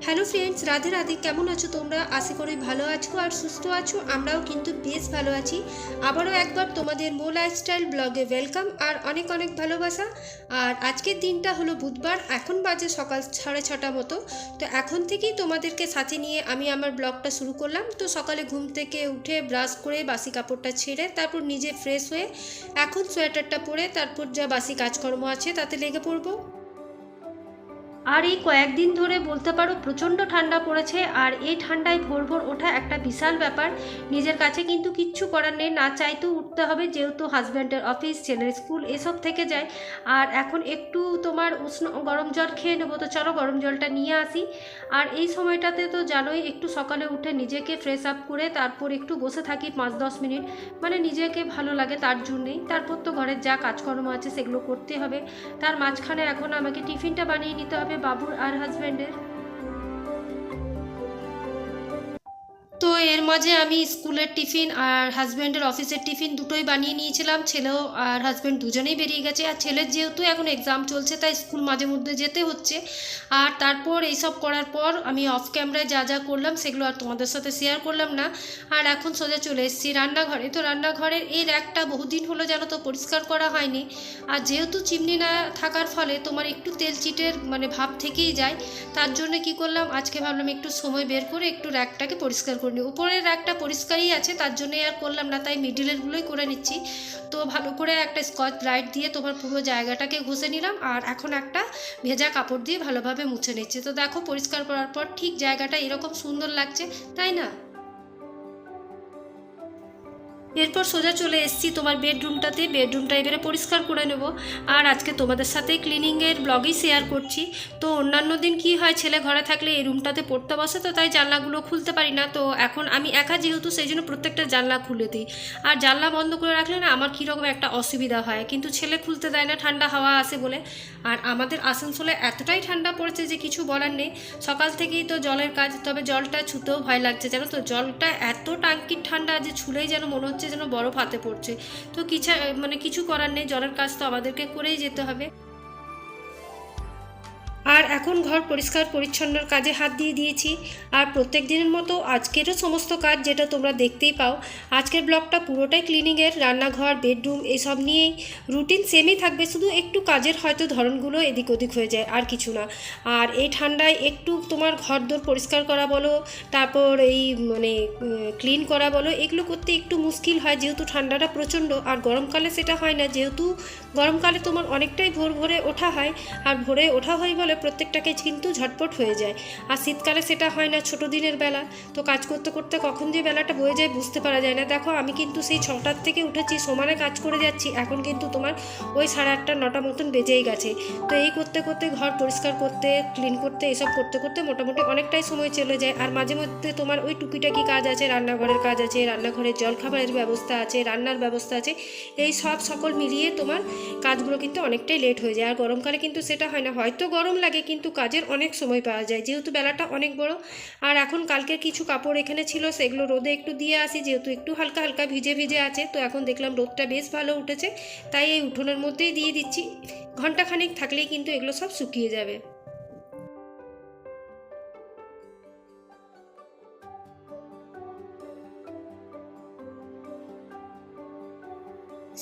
Hello friends, Radhe Radhe. কেমন আছো তোমরা? আশা করি ভালো আছো আর সুস্থ আছো। আমরাও কিন্তু বেশ ভালো আছি। আবারও একবার তোমাদের মো লাইফস্টাইল ব্লগে ওয়েলকাম আর অনেক অনেক ভালোবাসা। আর আজকের দিনটা হলো বুধবার, এখন বাজে সকাল 6:30 মতো। তো এখন থেকেই তোমাদেরকে সাথে নিয়ে আমি আমার ব্লগটা শুরু করলাম। তো সকালে ঘুম থেকে উঠে ব্রাশ করে বাসি কাপড়টা ছেড়ে তারপর নিজে ফ্রেশ হয়ে এখন সোয়েটারটা পরে তারপর যা বাসি কাজকর্ম আছে তাতে লেগে পড়বো। আর এই কয়েকদিন ধরে বলতে পারো প্রচণ্ড ঠান্ডা পড়েছে, আর এই ঠান্ডায় ভোর ভোর ওঠা একটা বিশাল ব্যাপার। নিজের কাছে কিন্তু কিচ্ছু করার নেই, না চাইতেও উঠতে হবে, যেহেতু হাজব্যান্ডের অফিস, ছেলের স্কুল এসব থেকে যায়। আর এখন একটু তোমার উষ্ণ গরম জল খেয়ে নেবো, তো চলো গরম জলটা নিয়ে আসি। আর এই সময়টাতে তো জানোই, একটু সকালে উঠে নিজেকে ফ্রেশ আপ করে তারপর একটু বসে থাকি 5-10 মিনিট, মানে নিজেকে ভালো লাগে তার জন্যেই। তারপর তো ঘরের যা কাজকর্ম আছে সেগুলো করতে হবে। তার মাঝখানে এখন আমাকে টিফিনটা বানিয়ে নিতে হবে বাবুর আর হাজব্যান্ডের। তো এর মাঝে আমি স্কুলের টিফিন আর হাজব্যান্ডের অফিসের টিফিন দুটোই বানিয়ে নিয়েছিলাম। ছেলেও আর হাজব্যান্ড দুজনেই বেরিয়ে গেছে। আর ছেলের যেহেতু এখন এক্সাম চলছে তাই স্কুল মাঝে মধ্যে যেতে হচ্ছে। আর তারপর এইসব করার পর আমি অফ ক্যামেরায় যা যা করলাম সেগুলো আর তোমাদের সাথে শেয়ার করলাম না। আর এখন সোজা চলে এসেছি রান্নাঘরে। তো রান্নাঘরের এই র্যাকটা বহুদিন হলো জানো তো পরিষ্কার করা হয়নি। আর যেহেতু চিমনি না থাকার ফলে তোমার একটু তেল চিটের মানে ভাব থেকেই যায়। তার জন্য কি করলাম, আজকে ভাবলাম একটু সময় বের করে একটু র্যাকটাকে পরিষ্কার করে নিই। উপরের র্যাকটা পরিষ্কারই আছে, তার জন্যই আর করলাম না, তাই মিডিলেরগুলোই করে নিচ্ছি। তো ভালো করে একটা স্কচ ব্রাইট দিয়ে তোমার পুরো জায়গাটাকে ঘষে নিলাম, আর এখন একটা ভেজা কাপড় দিয়ে ভালোভাবে মুছে নিচ্ছি। তো দেখো পরিষ্কার করার পর ঠিক জায়গাটা এরকম সুন্দর লাগছে, তাই না? এরপর সোজা চলে এসেছি তোমার বেডরুমটাতে। বেডরুমটা এবারে পরিষ্কার করে নেব। আর আজকে তোমাদের সাথে ক্লিনিংয়ের ব্লগই শেয়ার করছি। তো অন্যান্য দিন কি হয়, ছেলে ঘরে থাকলে এই রুমটাতে পড়তে বসে, তো তাই জানলাগুলো খুলতে পারি না। তো এখন আমি একা যেহেতু, সেই জন্য প্রত্যেকটা জানলা খুলে দিই। আর জানলা বন্ধ করে রাখলে না আমার কীরকম একটা অসুবিধা হয়, কিন্তু ছেলে খুলতে দেয় না, ঠান্ডা হাওয়া আসে বলে। আর আমাদের আসানসোলে এতটাই ঠান্ডা পড়েছে যে কিছু বলার নেই। সকাল থেকেই তো জলের কাজ, তবে জলটা ছুতেও ভয় লাগছে জানো তো। জলটা এত টাঙ্কির ঠান্ডা যে ছুলেই যেন মনে হচ্ছে যেন বরফ হাতে পড়ছে। তো কিছু করার নেই, জলের কাজ তো আমাদেরকে করেই যেতে হবে। আর এখন ঘর পরিষ্কার পরিচ্ছন্নর কাজে হাত দিয়ে দিয়েছি। আর প্রত্যেক দিনের মতো আজকেরও সমস্ত কাজ যেটা তোমরা দেখতেই পাও, আজকের ব্লগটা পুরোটাই ক্লিনিংয়ের। রান্নাঘর, বেডরুম এসব নিয়েই রুটিন সেমই থাকবে, শুধু একটু কাজের হয়তো ধরনগুলো এদিক ওদিক হয়ে যায়, আর কিছু না। আর এই ঠান্ডায় একটু তোমার ঘরদোর পরিষ্কার করা বলো, তারপর এই মানে ক্লিন করা বলো, এগুলো করতে একটু মুশকিল হয় যেহেতু ঠান্ডাটা প্রচণ্ড। আর গরমকালে সেটা হয় না, যেহেতু গরমকালে তোমার অনেকটাই ভোর ভোরে ওঠা হয়। আর ভোরে ওঠা হয় বলে প্রত্যেকটাকে কিন্তু ঝটপট হয়ে যায়। আর শীতকালে সেটা হয় না, ছোটো দিনের বেলা। তো কাজ করতে করতে কখন যে বেলাটা বয়ে যায় বুঝতে পারা যায় না। দেখো আমি কিন্তু সেই 6টার থেকে উঠেছি, সমানে কাজ করে যাচ্ছি, এখন কিন্তু তোমার ওই 8:30-9টা মতন বেজেই গেছে। তো এই করতে করতে ঘর পরিষ্কার করতে, ক্লিন করতে, এসব করতে করতে মোটামুটি অনেকটাই সময় চলে যায়। আর মাঝে মধ্যে তোমার ওই টুকিটাকি কাজ আছে, রান্নাঘরের কাজ আছে, রান্নাঘরের জলখাবারের ব্যবস্থা আছে, রান্নার ব্যবস্থা আছে, এই সব সকল মিলিয়ে তোমার কাজগুলো কিন্তু অনেকটাই লেট হয়ে যায়। আর গরমকালে কিন্তু সেটা হয় না, হয়তো গরম লাগে কিন্তু কাজের অনেক সময় পাওয়া যায় যেহেতু বেলাটা অনেক বড়। আর এখন কালকের কিছু কাপড় এখানে ছিল, সেগুলো রোদে একটু দিয়ে আসি, যেহেতু একটু হালকা হালকা ভিজে ভিজে আছে। তো এখন দেখলাম রোদটা বেশ ভালো উঠেছে, তাই এই উঠোনের মধ্যেই দিয়ে দিচ্ছি। ঘন্টাখানেক থাকলেই কিন্তু এগুলো সব শুকিয়ে যাবে।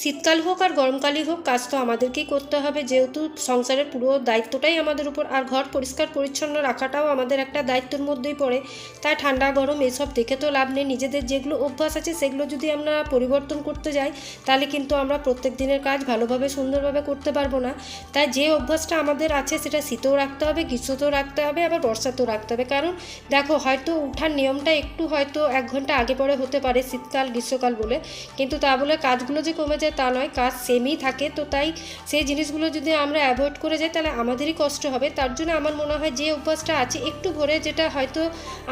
শীতকাল হোক আর গরমকালই হোক, কাজ তো আমাদেরকেই করতে হবে, যেহেতু সংসারের পুরো দায়িত্বটাই আমাদের উপর। আর ঘর পরিষ্কার পরিচ্ছন্ন রাখাটাও আমাদের একটা দায়িত্বের মধ্যেই পড়ে। তাই ঠান্ডা গরম এসব দেখে তো লাভ নেই। নিজেদের যেগুলো অভ্যাস আছে সেগুলো যদি আমরা পরিবর্তন করতে যাই, তাহলে কিন্তু আমরা প্রত্যেক দিনের কাজ ভালোভাবে সুন্দরভাবে করতে পারবো না। তাই যে অভ্যাসটা আমাদের আছে সেটা শীতেও রাখতে হবে, গ্রীষ্মতেও রাখতে হবে, আবার বর্ষাতেও রাখতে হবে। কারণ দেখো হয়তো উঠার নিয়মটা একটু হয়তো 1 ঘন্টা আগে পরে হতে পারে শীতকাল গ্রীষ্মকাল বলে, কিন্তু তা বলে কাজগুলো যে কমে যায় তা নয়, কাজ সেমই থাকে। তো তাই সেই জিনিসগুলো যদি আমরা অ্যাভয়েড করে যাই তাহলে আমাদেরই কষ্ট হবে। তার জন্য আমার মনে হয় যে অভ্যাসটা আছে একটু ভোরে, যেটা হয়তো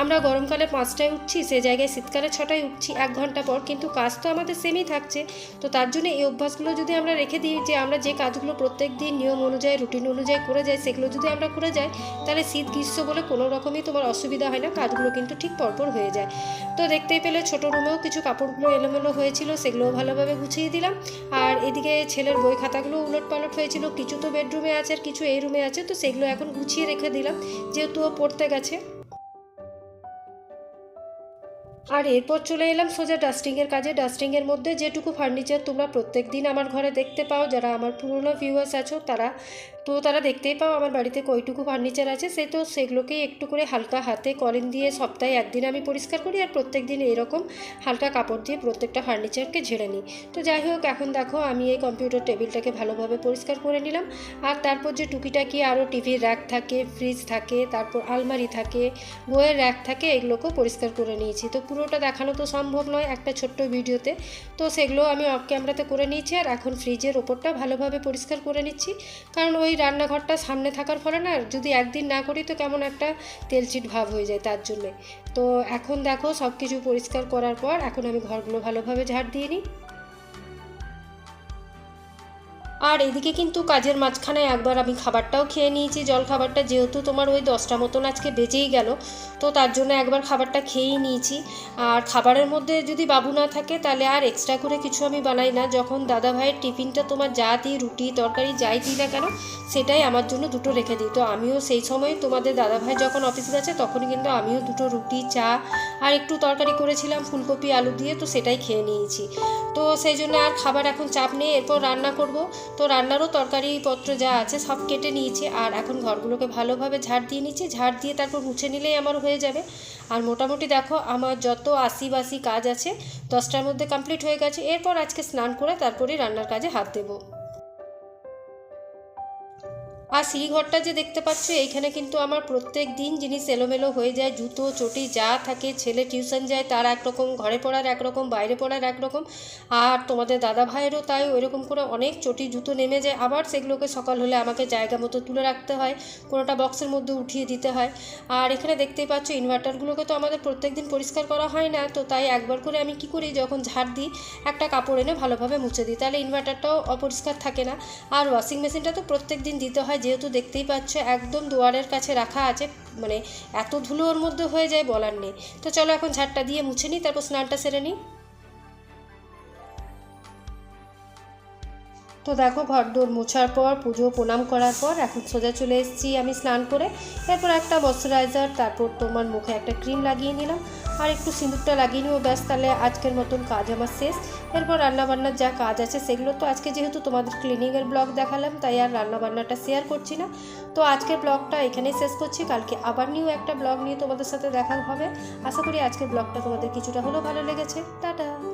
আমরা গরমকালে 5টায় উঠছি সে জায়গায় শীতকালে 6টায় উঠছি 1 ঘন্টা পর, কিন্তু কাজ তো আমাদের সেমই থাকছে। তো তার জন্য এই অভ্যাসগুলো যদি আমরা রেখে দিই, যে আমরা যে কাজগুলো প্রত্যেক দিন নিয়ম অনুযায়ী রুটিন অনুযায়ী করে যাই, সেগুলো যদি আমরা করে যাই, তাহলে শীত গ্রীষ্ম বলে কোনো রকমই তোমার অসুবিধা হয় না, কাজগুলো কিন্তু ঠিক পরপর হয়ে যায়। তো দেখতেই পেলে ছোটো রুমেও কিছু কাপড়গুলো এলোমেলো হয়েছিল, সেগুলোও ভালোভাবে গুছিয়ে দিলাম। আর এদিকে ছেলের বই খাতাগুলো উলট পালট হয়েছিল, কিছু তো বেডরুমে আছে আর কিছু এই রুমে আছে, তো সেগুলো এখন গুছিয়ে রেখে দিলাম যেহেতু ও পড়তে গেছে। আর এরপর চলে এলাম সোজা ডাস্টিংয়ের কাজে। ডাস্টিংয়ের মধ্যে যেটুকু ফার্নিচার তোমরা প্রত্যেক দিন আমার ঘরে দেখতে পাও, যারা আমার পুরনো ভিউয়ার্স আছো তারা দেখতেই পাও আমার বাড়িতে কয়টুকু ফার্নিচার আছে, সেগুলোকেই একটু করে হালকা হাতে কলিন দিয়ে সপ্তাহে একদিন আমি পরিষ্কার করি, আর প্রত্যেক দিন এরকম হালকা কাপড় দিয়ে প্রত্যেকটা ফার্নিচারকে ঝেড়ে নিই। তো যাই হোক, এখন দেখো আমি এই কম্পিউটার টেবিলটাকে ভালোভাবে পরিষ্কার করে নিলাম। আর তারপর যে টুকিটাকি আরও টিভির র্যাক থাকে, ফ্রিজ থাকে, তারপর আলমারি থাকে, বইয়ের র্যাক থাকে, এগুলোকেও পরিষ্কার করে নিয়েছি। তো পুরোটা দেখানো তো সম্ভব নয় একটা ছোট্ট ভিডিওতে, তো সেগুলো আমি অফ ক্যামেরাতে করে নিয়েছি। আর এখন ফ্রিজের ওপরটা ভালোভাবে পরিষ্কার করে নিচ্ছি, কারণ ওই রান্নাঘরটা সামনে থাকার ফলে না, যদি একদিন না করি তো কেমন একটা তেলচিট ভাব হয়ে যায়, তার জন্যে। তো এখন দেখো সব কিছু পরিষ্কার করার পর এখন আমি ঘরগুলো ভালোভাবে ঝাড় দিয়ে নিই। আর এদিকে কিন্তু কাজের মাঝখানে একবার আমি খাবারটাও খেয়ে নিয়েছি, জল খাবারটা, যেহেতু তোমার ওই 10টা মতন আজকে বেজেই গেল, তো তার জন্য একবার খাবারটা খেয়েই নিয়েছি। আর খাবারের মধ্যে যদি বাবু না থাকে তাহলে আর এক্সট্রা করে কিছু আমি বানাই না। যখন দাদা ভাইয়ের টিফিনটা তোমার যা দিই, রুটি তরকারি যাই দিই না কেন, সেটাই আমার জন্য দুটো রেখে দিই। তো আমিও সেই সময় তোমাদের দাদা ভাই যখন অফিস গেছে তখনই কিন্তু আমিও দুটো রুটি, চা আর একটু তরকারি করেছিলাম ফুলকপি আলু দিয়ে, তো সেটাই খেয়ে নিয়েছি। তো সেই জন্য আর খাবার এখন চাপ নেই, এরপর রান্না করব। তো রান্নারও তরকারিপত্র যা আছে সব কেটে নিয়েছি, আর এখন ঘরগুলোকে ভালোভাবে ঝাড় দিয়ে নিচ্ছি। ঝাড় দিয়ে তারপর মুছে নিলেই আমার হয়ে যাবে। আর মোটামুটি দেখো আমার যত আশি কাজ আছে 10টার মধ্যে কমপ্লিট হয়ে গেছে। এরপর আজকে স্নান করে তারপরেই রান্নার কাজে হাত দেবো। আর সিঁড়িঘরটা যে দেখতে পাচ্ছ, এইখানে কিন্তু আমার প্রত্যেক দিন জিনিস এলোমেলো হয়ে যায়, জুতো চটি যা থাকে। ছেলে টিউশন যায়, তার একরকম, ঘরে পড়ার একরকম, বাইরে পড়ার একরকম, আর তোমাদের দাদা ভাইয়েরও তাই, ওইরকম করে অনেক চটি জুতো নেমে যায়। আবার সেগুলোকে সকাল হলে আমাকে জায়গা মতো তুলে রাখতে হয়, কোনোটা বক্সের মধ্যে উঠিয়ে দিতে হয়। আর এখানে দেখতেই পাচ্ছ ইনভার্টারগুলোকে তো আমাদের প্রত্যেক দিন পরিষ্কার করা হয় না, তো তাই একবার করে আমি কি করি, যখন ঝাড় দিই একটা কাপড় এনে ভালোভাবে মুছে দিই, তাহলে ইনভার্টারটাও অপরিষ্কার থাকে না। আর ওয়াশিং মেশিনটা তো প্রত্যেক দিন দিতে হয়, যেহেতু দেখতেই পাচ্ছ একদম দুয়ারের কাছে রাখা আছে, মানে এত ধুলো ওর মধ্যে হয়ে যায় বলার নেই। তো চলো এখন ঝাড়টা দিয়ে মুছে নিই, তারপর স্নানটা সেরে নিই। তো দেখো ঘরদোর মোছার পর, পুজো প্রণাম করার পর এখন সোজা চলে এসেছি আমি স্নান করে। এরপর একটা ময়শ্চারাইজার, তারপর তোমার মুখে একটা ক্রিম লাগিয়ে নিলাম, আর একটু সিঁদুরটা লাগিয়ে নিও, ব্যাস তাহলে আজকের মতন কাজ আমার শেষ। এরপর রান্নাবান্নার যা কাজ আছে সেগুলো তো আজকে যেহেতু তোমাদের ক্লিনিংয়ের ব্লগ দেখালাম, তাই আর রান্নাবান্নাটা শেয়ার করছি না। তো আজকের ব্লগটা এখানেই শেষ করছি, কালকে আবার নিউ একটা ব্লগ নিয়ে তোমাদের সাথে দেখা হবে। আশা করি আজকের ব্লগটা তোমাদের কিছুটা হলেও ভালো লেগেছে। টাটা।